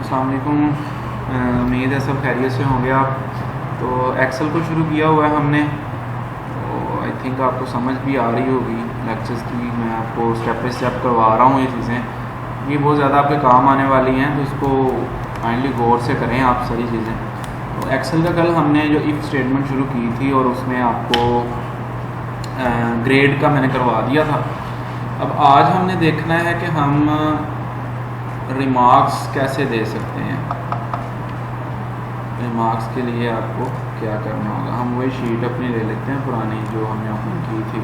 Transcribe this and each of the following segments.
अस्सलाम वालेकुम। उम्मीद है सब खैरियत से होंगे आप। तो एक्सेल को शुरू किया हुआ है हमने, तो आई थिंक आपको समझ भी आ रही होगी लेक्चर्स की। मैं आपको स्टेप बाई स्टेप करवा रहा हूँ। ये चीज़ें ये बहुत ज़्यादा आपके काम आने वाली हैं, तो इसको काइंडली गौर से करें आप सारी चीज़ें। तो एक्सेल का कल हमने जो इफ़ स्टेटमेंट शुरू की थी और उसमें आपको ग्रेड का मैंने करवा दिया था। अब आज हमने देखना है कि हम रिमार्क्स कैसे दे सकते हैं। रिमार्क्स के लिए आपको क्या करना होगा, हम वही शीट अपनी ले लेते हैं पुरानी जो हमने ओपन की थी,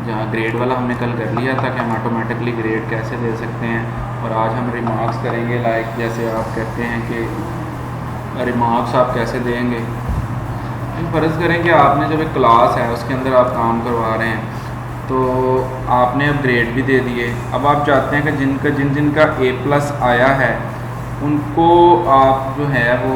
जहाँ ग्रेड वाला हमने कल कर लिया था कि हम ऑटोमेटिकली ग्रेड कैसे दे सकते हैं। और आज हम रिमार्क्स करेंगे। लाइक जैसे आप कहते हैं कि रिमार्क्स आप कैसे देंगे। फ़र्ज़ करें कि आपने जब एक क्लास है उसके अंदर आप काम करवा रहे हैं, तो आपने अब ग्रेड भी दे दिए। अब आप चाहते हैं कि जिनका A+ आया है उनको आप जो है वो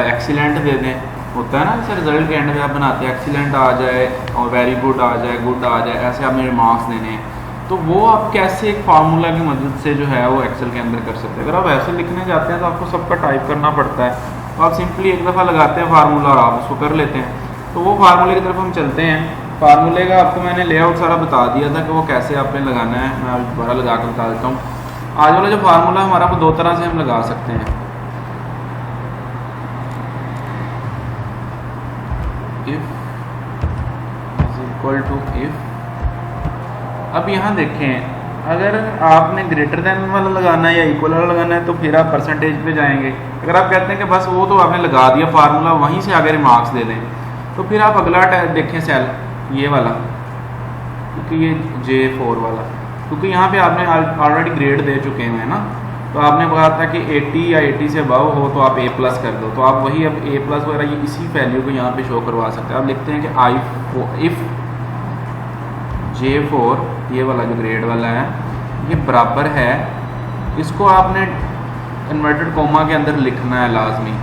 एक्सीलेंट दे दें। होता है ना, जैसे रिज़ल्ट के एंड में आप बनाते हैं एक्सीलेंट आ जाए और वेरी गुड आ जाए, गुड आ जाए, ऐसे आपने रिमार्क्स देने हैं। तो वो आप कैसे एक फार्मूला की मदद से जो है वो एक्सेल के अंदर कर सकते हैं। अगर आप ऐसे लिखने जाते हैं तो आपको सबका टाइप करना पड़ता है, तो आप सिंपली एक दफ़ा लगाते हैं फार्मूला और आप उसको कर लेते हैं। तो वो फार्मूले की तरफ हम चलते हैं। फार्मूले का आपको मैंने लेआउट सारा बता दिया था कि वो कैसे आपने लगाना है। मैं अब दोबारा लगा कर बता देता हूँ। आज वाला जो फार्मूला हमारा वो दो तरह से हम लगा सकते हैं। If is equal to if. अब यहाँ देखें, अगर आपने ग्रेटर देन वाला लगाना है या इक्वल वाला लगाना है तो फिर आप परसेंटेज पे जाएंगे। अगर आप कहते हैं कि बस वो तो आपने लगा दिया फार्मूला, वहीं से आगे रिमार्क्स दे दें, तो फिर आप अगला देखें सेल ये वाला, क्योंकि ये J4 वाला, क्योंकि यहाँ पे आपने ऑलरेडी ग्रेड दे चुके हैं ना। तो आपने कहा था कि 80 या 80 से अबव हो तो आप A+ कर दो। तो आप वही अब A+ वगैरह ये इसी वैल्यू को यहाँ पे शो करवा सकते हैं। आप लिखते हैं कि इफ़ J4 ये वाला जो ग्रेड वाला है ये बराबर है, इसको आपने इन्वर्टेड कोमा के अंदर लिखना है लाजमी,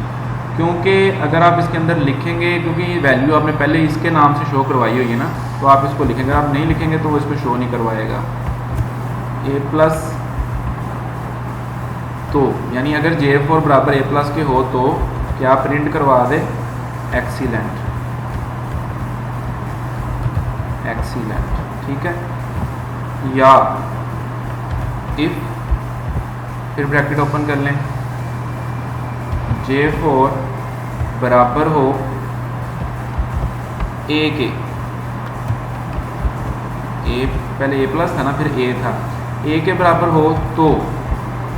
क्योंकि अगर आप इसके अंदर लिखेंगे, क्योंकि ये वैल्यू आपने पहले इसके नाम से शो करवाई हुई है ना, तो आप इसको लिखेंगे। आप नहीं लिखेंगे तो वो इसको शो नहीं करवाएगा। A+ तो यानी अगर J4 बराबर A+ के हो तो क्या प्रिंट करवा दे एक्सीलेंट, एक्सीलेंट, ठीक है। या इफ, फिर ब्रैकेट ओपन कर लें, J4 बराबर हो A के, A पहले A+ था ना, फिर A था, A के बराबर हो तो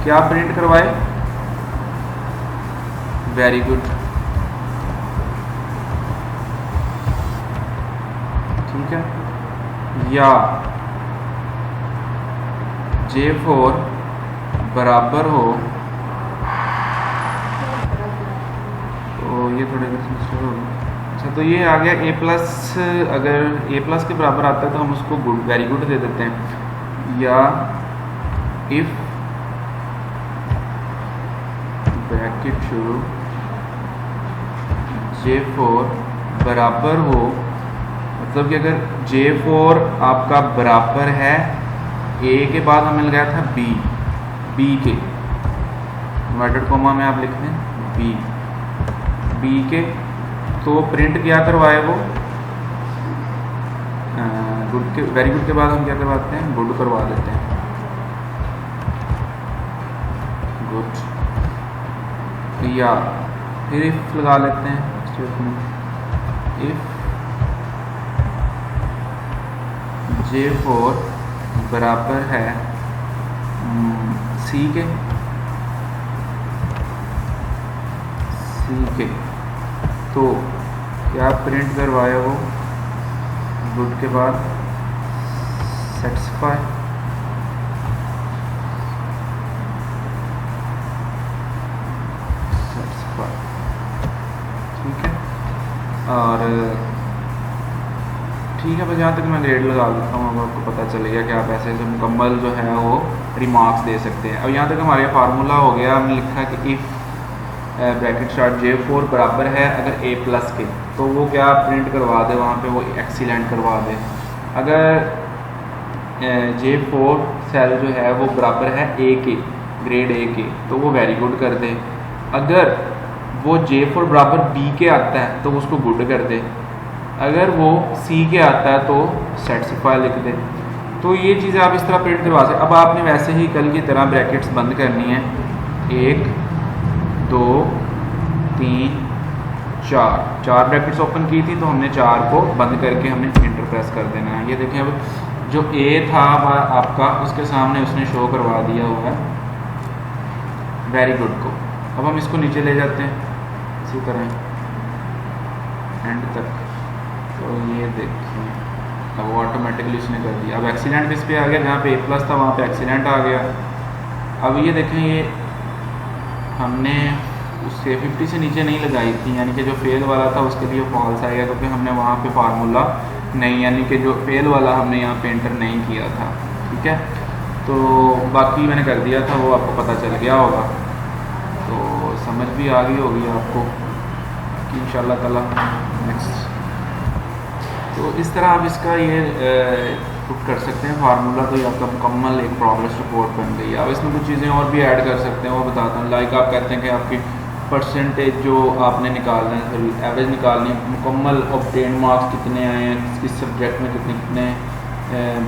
क्या प्रिंट करवाए वेरी गुड, ठीक है। या J4 बराबर हो, तो ये थोड़े अच्छा, तो ये आ गया A+। अगर A+ के बराबर आता है तो हम उसको गुड, वेरी गुड दे देते हैं। या इफ ब्रैकेट शुरू J4 बराबर हो, मतलब कि अगर J4 आपका बराबर है A के बाद हमने लगाया था B के, इन्वर्टेड कोमा में आप लिख दें B के, तो प्रिंट क्या करवाए वो गुड के, वेरी गुड के बाद हम क्या करवाते हैं, गुड करवा देते हैं, गुड। या फिर इफ लगा लेते हैं स्टेटमेंट, इफ J4 बराबर है C के, तो क्या प्रिंट करवाया वो गुड के बाद सेटिस्फाई, ठीक है। और ठीक है, बस यहाँ तक मैं ग्रेड लगा देता हूँ। अब आपको पता चलेगा कि आप ऐसे से मुकम्मल जो है वो रिमार्क्स दे सकते हैं। अब यहाँ तक हमारे फार्मूला हो गया। हमने लिखा कि इफ़ ब्रैकेट स्टार्ट J4 बराबर है अगर A+ के, तो वो क्या प्रिंट करवा दे वहाँ पे, वो एक्सीलेंट करवा दे। अगर J4 सेल जो है वो बराबर है A के, ग्रेड ए के, तो वो वेरी गुड कर दे। अगर वो जे फॉर बराबर बी के आता है तो उसको गुड कर दे। अगर वो सी के आता है तो सेटिस्फाई लिख दे। तो ये चीज़ें आप इस तरह प्रिंट करवा सकते। अब आपने वैसे ही कल की तरह ब्रैकेट्स बंद करनी है, 1 2 3 4, 4 ब्रैकेट्स ओपन की थी तो हमने 4 को बंद करके हमने इंटर प्रेस कर देना है। ये देखें, अब जो ए था आपका उसके सामने उसने शो करवा दिया हुआ है वेरी गुड को। अब हम इसको नीचे ले जाते हैं इसी तरह एंड तक। तो ये देखिए अब वो ऑटोमेटिकली उसने कर दिया। अब एक्सीडेंट किस पे आ गया, जहाँ पे ए प्लस था वहाँ पे एक्सीडेंट आ गया। अब ये देखें, ये हमने उससे 50 से नीचे नहीं लगाई थी, यानी कि जो फेल वाला था उसके लिए फॉल्स आएगा क्योंकि हमने वहाँ पे फार्मूला नहीं, यानी कि जो फेल वाला हमने यहाँ पे एंटर नहीं किया था। ठीक है, तो बाकी मैंने कर दिया था, वो आपको पता चल गया होगा, तो समझ भी आ गई होगी आपको कि इंशाल्लाह ताला नेक्स्ट। तो इस तरह आप इसका ये पुट कर सकते हैं फार्मूला। तो ये आपका मुकम्मल एक प्रोग्रेस रिपोर्ट बन गई है। अब इसमें कुछ चीज़ें और भी ऐड कर सकते हैं, वो बताता हूँ। लाइक आप कहते हैं कि आपकी परसेंटेज जो आपने निकालना है, सॉरी एवरेज निकालनी, मुकम्मल ऑब्टेन मार्क्स कितने आए हैं, किस सब्जेक्ट में कितने कितने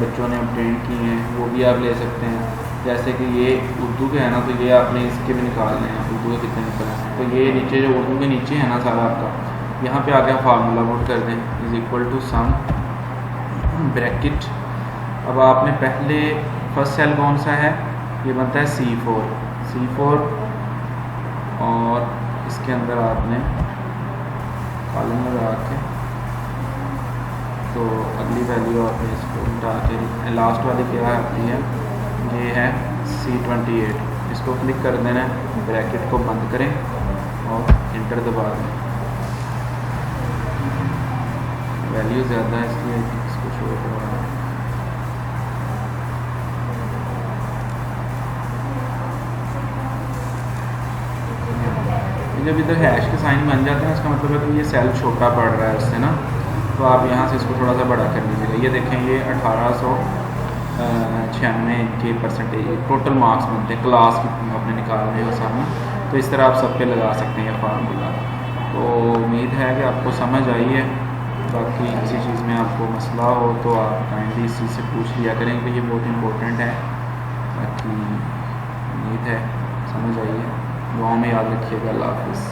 बच्चों ने ऑब्टेन किए हैं, वो भी आप ले सकते हैं। जैसे कि ये उर्दू के है ना, तो ये आपने इसके भी निकालने हैं, उर्दू के कितने निकले हैं। तो ये नीचे जो उर्दू के नीचे है ना सारा आपका, यहाँ पे आके फार्मूला पुट कर दें, is equal to sum bracket. अब आपने पहले फर्स्ट सेल कौन सा है, ये बनता है C4 और इसके अंदर आपने कॉलम लगा के, तो अगली वैल्यू आपने इसको उठा के लास्ट वाली क्या आती है, ये है C28। इसको क्लिक कर देना है, ब्रैकेट को बंद करें और इंटर दबा दें। वैल्यू ज़्यादा है इसलिए इसको शो करवा रहा है। जब इधर हैश के साइन बन जाते हैं इसका मतलब है कि ये सेल छोटा पड़ रहा है उससे ना, तो आप यहाँ से इसको थोड़ा सा बड़ा कर लीजिएगा। ये देखें, ये 1896 के परसेंटेज टोटल मार्क्स बनते हैं, क्लास आपने निकालने हो सामने। तो इस तरह आप सब पे लगा सकते हैं ये फार्मूला। तो उम्मीद है कि आपको समझ आई है। बाकी किसी चीज़ में आपको मसला हो तो आप काइंडली इस चीज़ से पूछ लिया करें कि ये बहुत इम्पोर्टेंट है। बाकी उम्मीद है समझ आई है। दुआ में याद रखिएगा। अल्लाह हाफ़िज़।